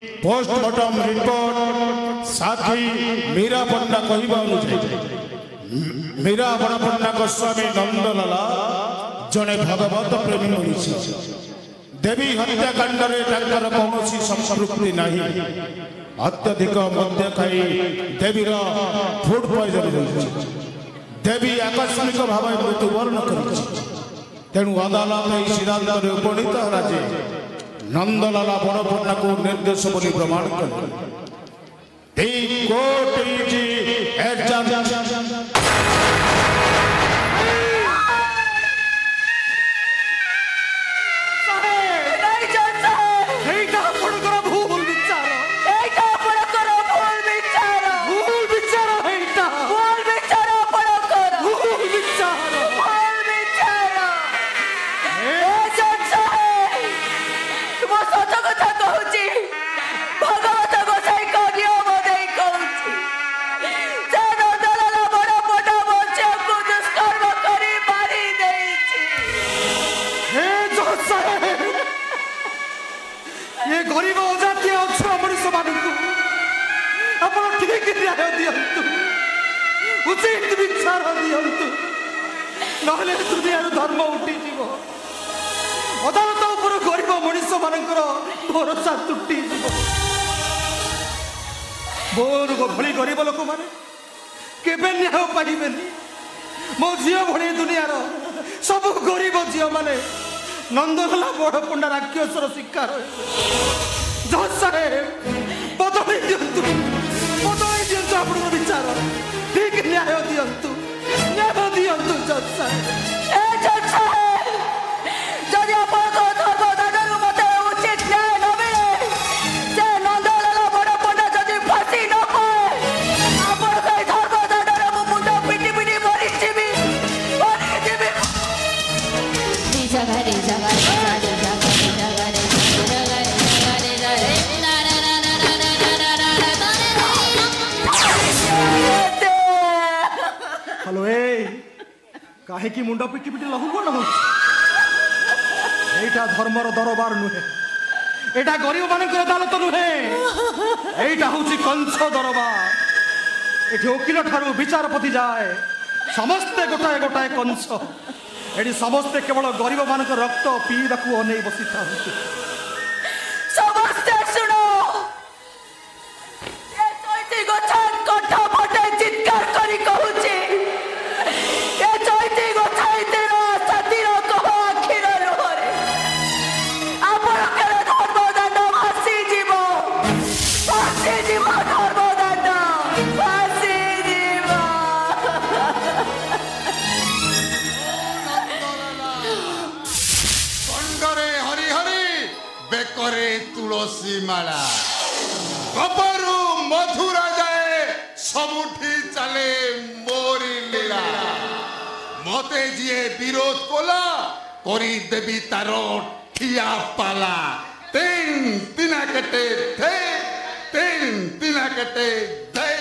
Postmortem report साथी मीरा पन्ना कहवा अनुसार मीरा पन्ना गोस्वामी नंदलाला जड़े भगवत प्रेमी मनीषी देवी हत्याकांड कौन संपृक्ति नहीं अत्यधिक मद्य खाई देवीर फूड पॉइजन देवी आकस्मिक भाव मृत्युवरण कर तेणु अदालत सिद्धांत उपनीत है नंदलाला बड़पन्ना को निर्देश बोली प्रमाण कर धर्म उठी अदालत गरीब मनीष मानकर भरोसा तुटी बोर भली गरीब लोक मैंने केबे न्याय पाइबे मो झील भली दुनियार सब गरीब झील मैंने नंदलाला बड़पंडा राक्षसर शिकार जज साहेब बदल दिंतु आप विचार ठीक न्याय दिंतु जज साहेब काहे की मुंडा पिटी पिटी लहू कौन हो धर्मर दरबार नुहे एटा गरीब मान अदालत नुहे एटा हूँ कंस दरबार एटी वकिल ठारू विचारपति जाए समस्ते गोटाए गोटाए कंस एटी समस्ते केवल गरीब मान रक्त पीवा अनै बसी था समस्ते सुनो चित्कार करी कहूची तुलसी माला कपरू मथुरा जाए सबुठी चले मोरी लीला मते जिए विरोध कोला करी देवी तारो ठिया पाला तीन तिना कटे थे तीन तिना कटे दे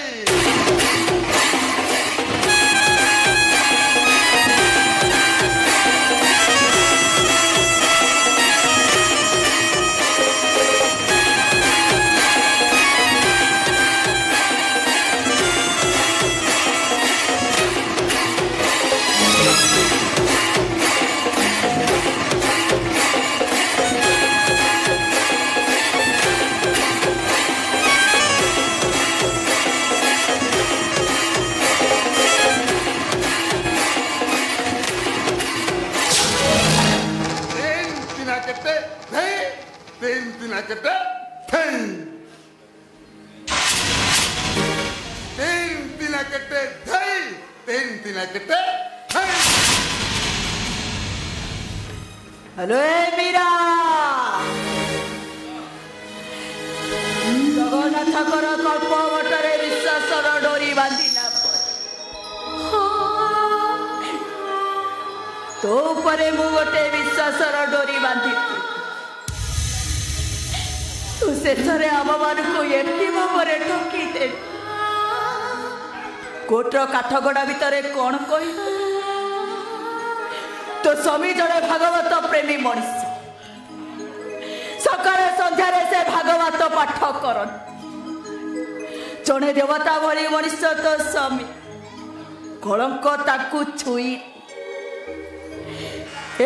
हेलो मीरा जगन्नाथकर कल्पवटरे विश्वासर डोरी बांधिला तो परे मु गोटे विश्वासर डोरी बांधि तू शेषे आम मान को एति भाव ठकी दे कोटर काठगड़ा भितर कौन कह तो स्वामी जड़े भागवत प्रेमी मनीष सकाल संध्यारे से भागवत ବେଦବାତ ପାଠ କରନ୍ତି ଜଣେ ଦେବତା ଭଳି ମଣିଷ ତ ସ୍ୱାମୀ କଳଙ୍କ ତାକୁ ଛୁଇଁ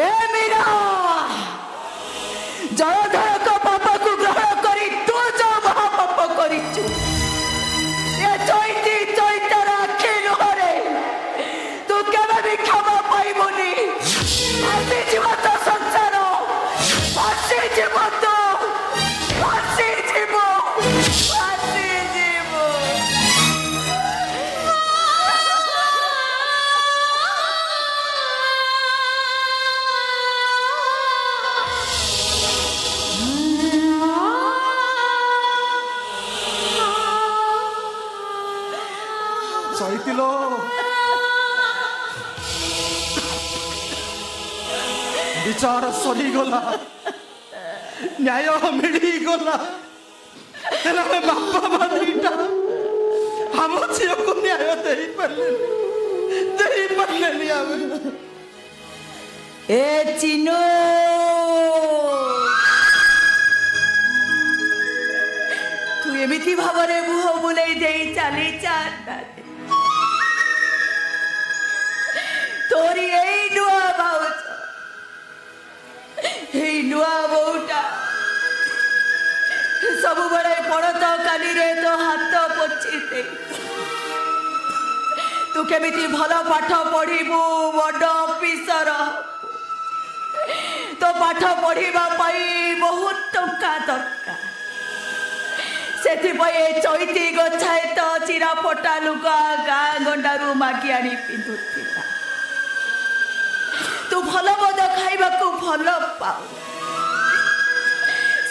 ଏ ମୀରା ଜଳଧରଙ୍କ ପାପକୁ ଗ୍ରହଣ କରି ତୁ ଯୋଉ ମହାପାପ କରିଛୁ ଏ ଚୈତି ଚୈତର ଆଖି ଲୁହରେ ତୁ କେବେ ବି କ୍ଷମା ପାଇବୁନି ଆସିଯିବ ତ ସଂସାର ଆସିଯିବ ତ ଆସିଯିବ ଆସିଯିବ ଚୈତିଲୋ ବିଚାର ସରିଗଲା ନ୍ୟାୟ ମିଳିଗଲା ହେଲେ ଆମେ ବାପା ମା ଦିଟା ଆମ ଝିଅକୁ ନ୍ୟାୟ ଦେଇପାରିଲେନି ଆମେ ଏ ଚିନୁ ତୁ ଏମିତି ଭାବରେ ମୁହ ବୁଲେଇ ଦେଇ ଚାଲି ଚାଲି ତୋରି ଏଇ ନୂଆ ଭାଉଜ ଏଇ ନୂଆ ବୋଉଟା ସବୁବେଳେ ପଣତ କାନିରେ ତୋ ହାତ ପୋଛି ଦେଇ ତୁ କେମିତି ଭଲ ପାଠ ପଢିବୁ ବଡ ଅଫିସର ତୋ ପାଠ ପଢିବା ପାଇଁ ବହୁତ ଟଙ୍କା ଦରକାର ସେଥିପାଇଁ ଏ ଚୈତି ଗଛାଏ ତ ଚିରା ଫଟା ଲୁଗା ଗାଁ ଗଣ୍ଡାରୁ ମାଗି ଆଣି ପିନ୍ଧୁଥିଲା ତୁ ଭଲ ମଦ ଖାଇବାକୁ ଭଲ ପାଉ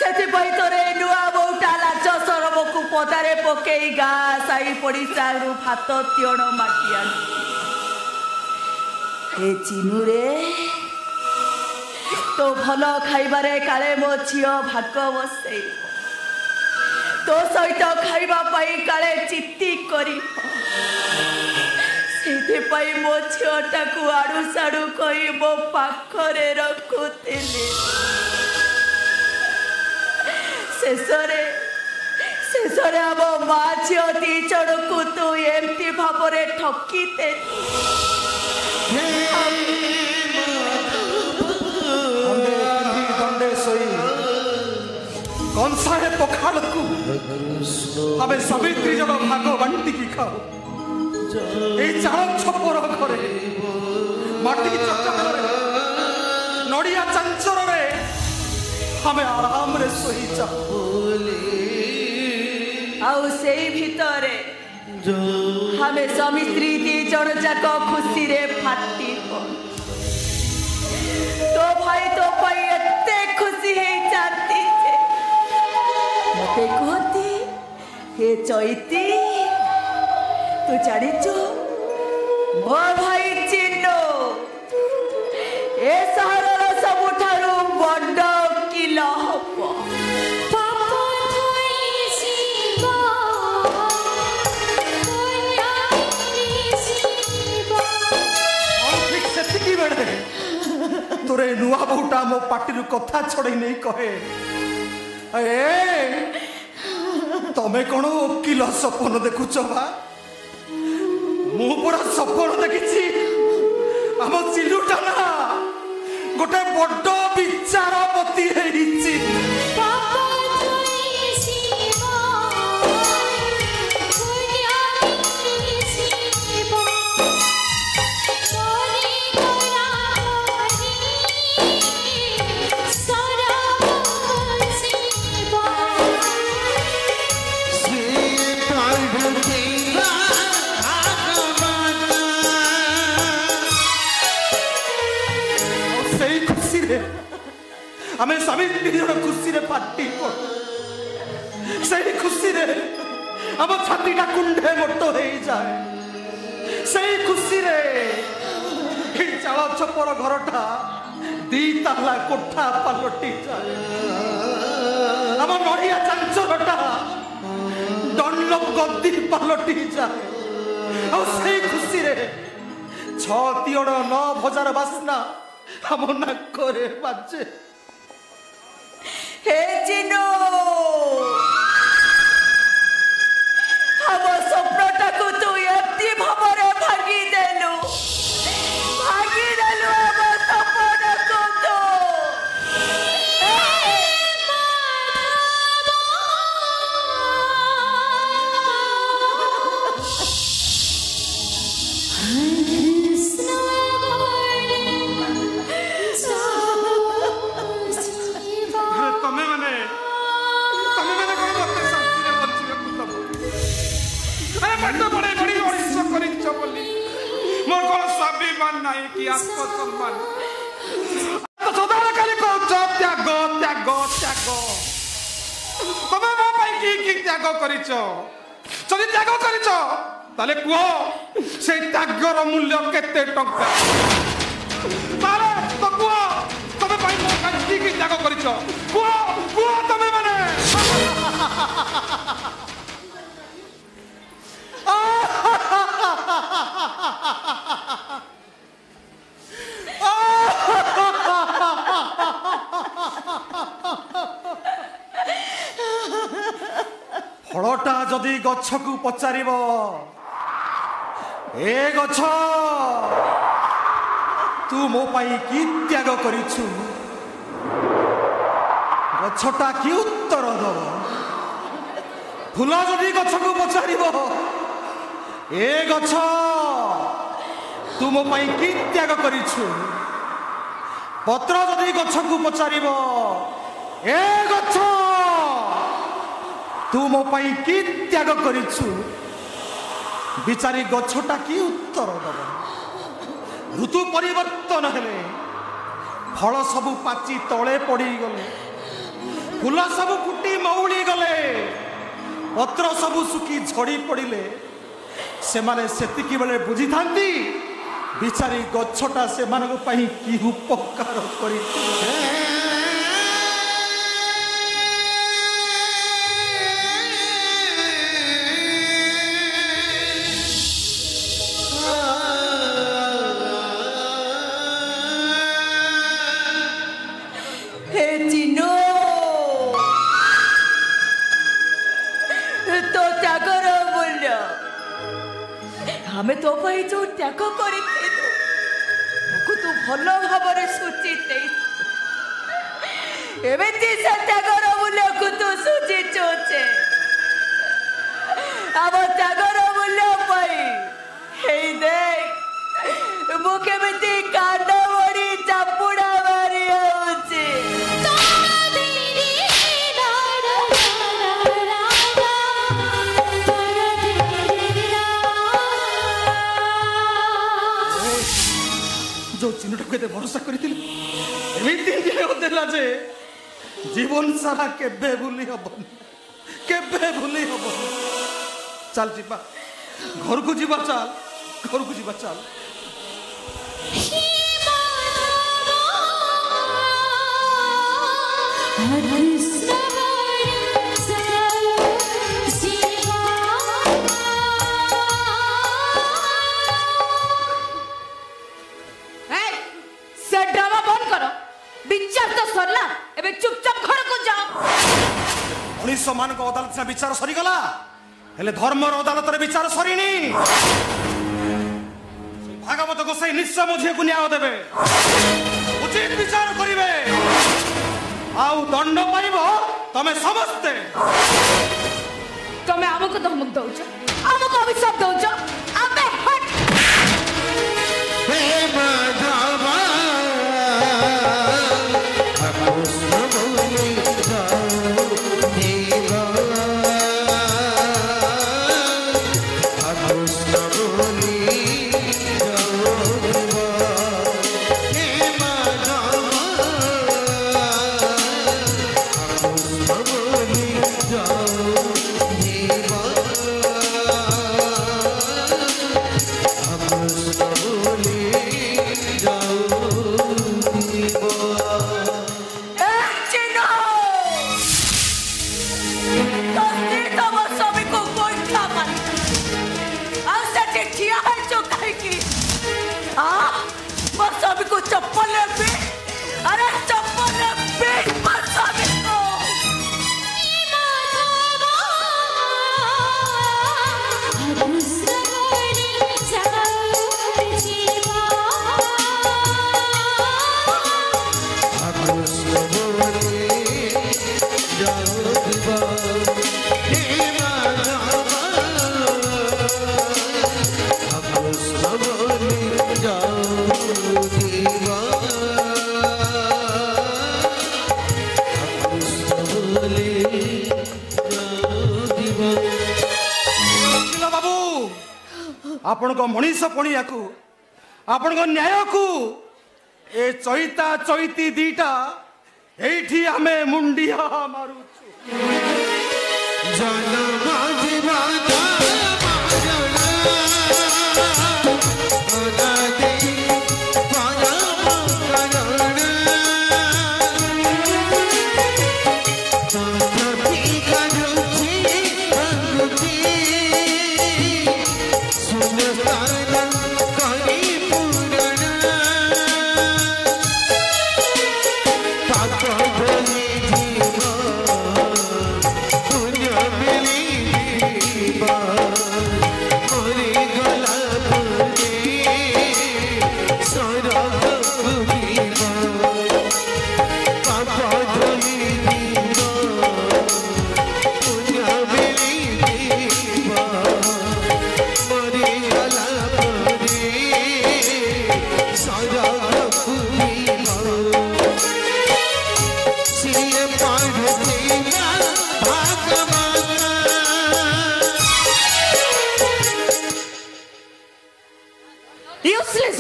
ସେଥିପାଇଁ ତୋର ଏ ନୂଆ ବୋଉଟା ଲାଜ ସରମକୁ ପଦାରେ ପକେଇ ଗାଁ ସାହି ପଡ଼ିଶାରୁ ଭାତ ତିଅଣ ମାଗି ଆଣି ଏ ଚିନୁରେ ତୋ ଭଲ ଖାଇବାରେ କାଳେ ମୋ ଝିଅ ଭାଗ ବସେଇବ ତୋ ସହିତ ଖାଇବା ପାଇଁ କାଳେ ଚିତ୍ତି କରିବ ସେଥିପାଇଁ ମୋ ଝିଅଟାକୁ ଆଡୁ ସାଡୁ କହି ମୋ ପାଖରେ ରଖୁଥିଲି ଶେଷରେ ଆମ ମା ଝିଅ ଦି ଜଣକୁ ତୁ ଏମିତି ଭାବରେ ଠକିଦେ ଦଣ୍ଡେ ଶୋଇ କଂସାଏ ପଖାଳକୁ ଆମେ ସାବିତ୍ରୀ ଜଣ ଭାଗ ବାଣ୍ଟିକି ଖାଉ এই চাଳ ଛପର ଘରେ ମାଟି ଚଟାଣରେ ନଡ଼ିଆ ଚାଞ୍ଚରରେ ଆମେ ଆରାମରେ ଶୋଇଯାଉ ଆଉ ସେଇ ଭିତରେ ଆମେ ସ୍ୱାମୀ ସ୍ତ୍ରୀ ଦି ଜଣ ଯାକ ଖୁସିରେ ଫାଟିବ ତୋ ଭାଇ ତୋ ପାଇଁ ଏତେ ଖୁସି ହେଇଯାନ୍ତି ଯେ ମତେ କୁହନ୍ତି ହେ ଚୈତି तू जानिଛୁ ମୋ ଭାଇ ଚିନୁ ଏ ସହରର ସବୁଠାରୁ ବଡ଼ ଓକିଲ ହବ ସେତିକି ବେଳେ ତୋର ଏ ନୂଆ ବୋହୁଟା ମୋ ପାଟିରୁ କଥା ଛଡ଼େଇ ନେଇ କହେ ଏ ତମେ କ'ଣ ଓକିଲ ସପନ ଦେଖୁଛ ବା ମୁଁ ପୁରା ସପନ ଦେଖିଛି ଆମ ଚିଲୁଟା ନା ଗୋଟେ ବଡ ବିଚାରପତି ହେଇଛି ଆମେ ସ୍ୱାମୀ ସ୍ତ୍ରୀ ଜଣ ଖୁସିରେ ପାଟି ସେଇ ଖୁସିରେ ଆମ ଛାତିଟା କୁଣ୍ଡେ ମୋଟ ହେଇଯାଏ ସେଇ ଖୁସିରେ এই ଚାଳ ଛପର ଘରଟା ଦି ତାଲା କୋଠା ପାଲଟି ଯାଏ ଆମ ନଡ଼ିଆ ଚାଞ୍ଚରଟା ଡନଲପ ଗଦି ପାଲଟି ଯାଏ ଆଉ ସେଇ ଖୁସିରେ 6 ତିଅଣ 9 ଭଜାର ବାସ୍ନା ଆମ ନାକରେ ବାଜେ हे चिनू कि आत्मसम्मान सदाବେଳେ ଖାଲି କହୁଛ ତ୍ୟାଗ ତ୍ୟାଗ ତ୍ୟାଗ ତମେ ମୋ ପାଇଁ କି ତ୍ୟାଗ କରିଛ ଯଦି ତ୍ୟାଗ କରିଛ ତାହେଲେ କୁହ ସେଇ ତ୍ୟାଗର ମୂଲ୍ୟ କେତେ ଟଙ୍କା ତାହେଲେ ତ କୁହ ତମେ ପାଇଁ ମୋ ପାଇଁ କି ତ୍ୟାଗ କରିଛ କୁହ କୁହ ତମେ ମାନେ ଫଳଟା ଯଦି ଗଛକୁ ପଚାରିବ ଏ ଗଛ ତୁ ମୋ ପାଇଁ କି ତ୍ୟାଗ କରିଛୁ ଗଛଟା କି ଉତ୍ତର ଦବ ଫୁଲ ଯଦି ଗଛକୁ ପଚାରିବ ଏ ଗଛ ତୁ ମୋ ପାଇଁ କି ତ୍ୟାଗ କରିଛୁ ପତ୍ର ଯଦି ଗଛକୁ ପଚାରିବ ଏ ଗଛ ତୁ ମୋ ପାଇଁ କି ତ୍ୟାଗ କରିଛୁ ବିଚାରୀ ଗଛଟା କି ଉତ୍ତର ଦବ ଋତୁ ପରିବର୍ତ୍ତନ ହେଲେ ଫଳ ସବୁ ପାଚି ତଳେ ପଡ଼ିଗଲେ ଫୁଲ ସବୁ ଫୁଟି ମଉଳି ଗଲେ ପତ୍ର ସବୁ ଶୁଖି ଝଡ଼ି ପଡ଼ିଲେ ସେମାନେ ସେତିକି ବେଳେ ବୁଝିଥାନ୍ତି ବିଚାରୀ ଗଛଟା ସେମାନଙ୍କ ପାଇଁ କି ଉପକାର କରିଛି ଆମେ ତୋ ପାଇଁ ଯୋଉ ତ୍ୟାଗ କରିଥିଲୁ ତାକୁ ତୁ ଭଲ ଭାବରେ ସୂଚି ଦେଇଛୁ ଏମିତି ସେ ତ୍ୟାଗର ମୂଲ୍ୟକୁ ତୁ ସୂଚିଛୁ ଯେ ଆମ ତ୍ୟାଗର ମୂଲ୍ୟ ପାଇଁ ହେଇ ଦେଖ ମୁଁ କେମିତି କାଣ୍ଡ ମରି ଚାପୁଡ଼ା ମାରି ହେଉଛି जो चिन्हटा को भरोसा करी देला जे जीवन सारा केबे भूली हबन चल जीवा घर को जीवा चल विचार तो सरला एबे चुपचाप घर को जाओ पुलिस मान को अदालत से विचार सरी गला हेले धर्मर अदालत रे विचार सरीनी भागवत गोसाई निश्चय मुझे को न्याय देबे उचित विचार करिवे आउ दंड पाइबो तमे समस्ते तमे हमको धमक दउछ हमको अभिशाप दउछ आबे हट हे माधवा चप्पल अरे चप्पल आपण को मनीष पणिया को आपण न्याय को ए चैता चैती दीटा एठी हमें मुंडिया मारू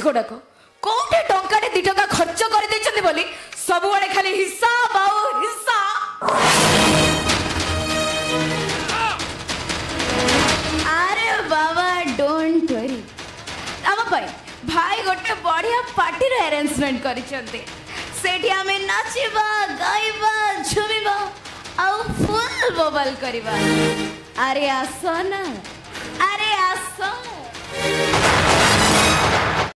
गुड़ाक कौटे टंका 2 टंका खर्च कर बोली सब खाली हिसाब आउ हिसाब। अरे बाबा डोंट वरी आम भाई गोटे बढ़िया पार्टी अरेंजमेंट करेठी आम नाचवा गाइबा झुमिबा आउ फुल बबल करवा। अरे आस ना अरे आस।